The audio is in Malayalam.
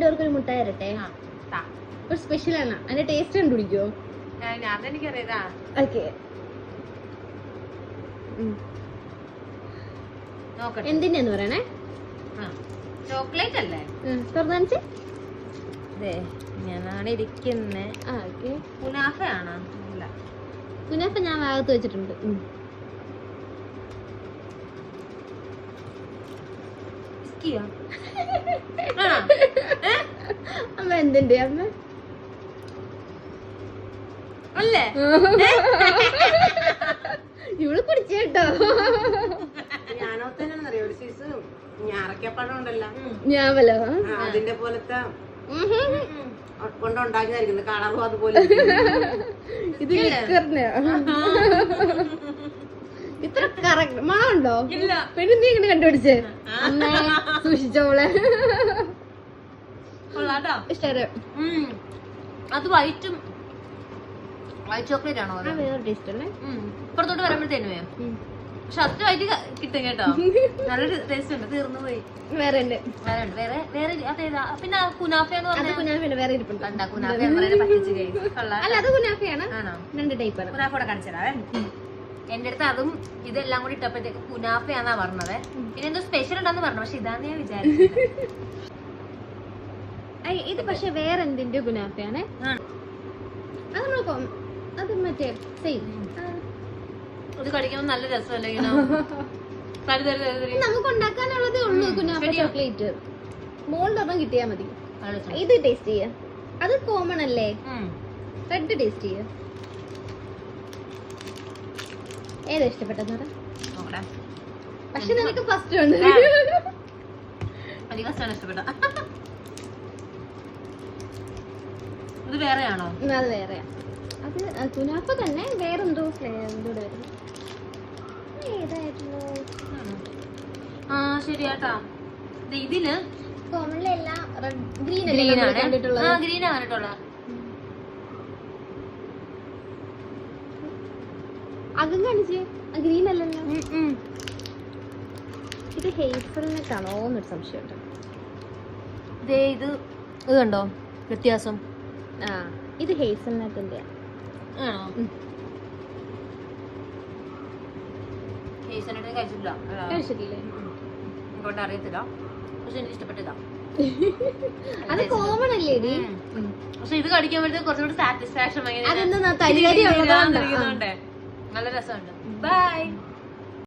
രണ്ടുപേർക്കും ഒരു മുട്ടായി തരട്ടെ. ഒരു സ്പെഷ്യൽ ആണ്, അതിന്റെ ടേസ്റ്റ് കണ്ടുപിടിക്കോ? അതെനിക്കറിയാ. ഓക്കെ, എന്തിനാന്ന് പറയണേ? ചോക്ലേറ്റ് അല്ലേ? തുറന്നു ഞാനാണ് ഇരിക്കുന്നേ. കുനാഫയാണോ? അല്ല, കുനാഫ ഞാൻ ഭാഗത്ത് വെച്ചിട്ടുണ്ട്. അമ്മ എന്തിന്റെ അമ്മ അല്ലേ? ഇവള് കുടിച്ചേട്ടോ. ഞാനോത്തന്നറിയോ ഒരു സൈസ് ഞാറക്കപ്പഴം ഉണ്ടല്ലോ, ഞാൻ വല്ല അതിന്റെ പോലത്തെ കൊണ്ടുണ്ടാക്കിയതായിരിക്കും. കളറും അതുപോലെ. ഇത് ഇത്ര കറക്റ്റ് മണമുണ്ടോ? പിന്നെ നീ ഇങ്ങനെ കണ്ടുപിടിച്ചേ? അമ്മ സൂക്ഷിച്ചോളെ. ഇഷ്ടം. അത് വൈറ്റ് ചോക്ലേറ്റ് ആണോ? വേറെ ടേസ്റ്റ് അല്ലേ? ഇപ്പുറത്തോട്ട് വരുമ്പോഴത്തേനുവേ പക്ഷെ അത് വൈറ്റ് കിട്ടും കേട്ടോ. നല്ലൊരു ടേസ്റ്റ് ഉണ്ട്. തീർന്നു പോയി. വേറെ ഉണ്ട്, വേറെ വേറെ അതേതാ? പിന്നെ കുനാഫ എന്ന് പറഞ്ഞാൽ കുനാഫയുടെ വേറെ ഇരിപ്പുണ്ട്. കുനാഫ പറ്റിച്ച് അല്ല, അത് കുനാഫയാണ്. ആണോ? രണ്ട് ടൈപ്പാണ്. കുനാഫ കൂടെ കാണിച്ചതാവേ. എന്റെ അടുത്ത് അതും ഇതെല്ലാം കൂടി ഇട്ടപ്പോഴത്തേക്ക് കുനാഫയാന്നാ പറഞ്ഞത്. പിന്നെ എന്തോ സ്പെഷ്യൽ ഉണ്ടെന്ന് പറഞ്ഞു, പക്ഷെ ഇതാന്ന് ഞാൻ വിചാരിച്ചത്. ഇത് പക്ഷെ വേറെ എന്തിന്റെ കുനാഫയാണ്? അത് നോക്കാം, അത് മറ്റേ സെയിം. ഇത് കഴിക്കുമ്പോൾ നല്ല രസമല്ലേ ഇങ്ങനെ? നമുക്ക് ഉണ്ടാക്കാനുള്ളതേ ഉള്ളൂ കുനാഫ ചോക്ലേറ്റ്. മോളുടെ ഒരെണ്ണം കിട്ടിയാ മതി. ഇത് ടേസ്റ്റ് ചെയ്യാ, അത് കോമൺ അല്ലേ? റെഡ് ടേസ്റ്റ് ചെയ്യാ. ഏതാ ഇഷ്ടപ്പെട്ടെന്ന് പറ. പക്ഷെ നിനക്ക് ഫസ്റ്റ് ഉണ്ട്. ഇഷ്ടപ്പെട്ട ഇത് വേറെയാണോ? അത് വേറെയാ. അത് കുനാഫ തന്നെ, വേറെന്തോ ഫ്ലേവർ വരുന്നു. ഏതായിരുന്നു? ശരിയാട്ടാ. ഇതില് കോമൺലി എല്ലാം ഗ്രീൻ ആണ് കണ്ടിട്ടുള്ളത്. ഗ്രീൻ ആണ് കണ്ടിട്ടുള്ളത്. അകം കാണിച്ച് ഗ്രീൻ അല്ലല്ലോ. ഇത് ഹേസൽനട്ട് ആണോ എന്നൊരു സംശയമുണ്ട്. ഇത് കണ്ടോ വ്യത്യാസം? ഇത് ഹേസൽനട്ടിന്റെ ആണോ? ഹേസൽനട്ട് കഴിച്ചിട്ടില്ല. കഴിച്ചിട്ടില്ലേ? ഇങ്ങോട്ട് അറിയത്തില്ല, പക്ഷെ എനിക്ക് ഇഷ്ടപ്പെട്ടതാ. അത് കോമൺ അല്ലേ? പക്ഷെ ഇത് കടിക്കുമ്പോഴത്തേക്ക് കുറച്ചുകൂടി സാറ്റിസ്ഫാക്ഷൻ അതെന്താ തരി തരി ഉള്ളതുകൊണ്ട് നല്ല രസമുണ്ട്. ബൈ.